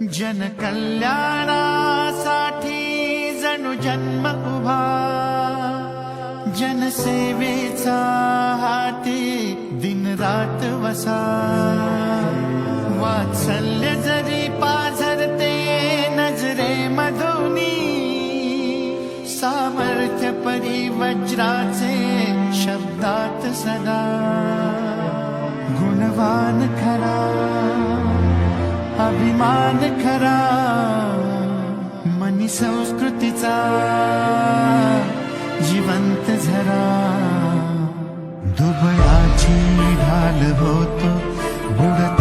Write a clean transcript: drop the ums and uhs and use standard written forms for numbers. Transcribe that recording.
जनकल्याणासाठी जणू जन्म उभा, जनसेवेचा हाती दिन रात वसा. वात्सल्य जरी पाझरते नजरे मधुनी, सामर्थ्य परिवज्राचे शब्दात सदा. गुणवान खरा, अभिमान खरा, मनी संस्कृतीचा जिवंत झरा. दुबळाची ढाल होतो बुडत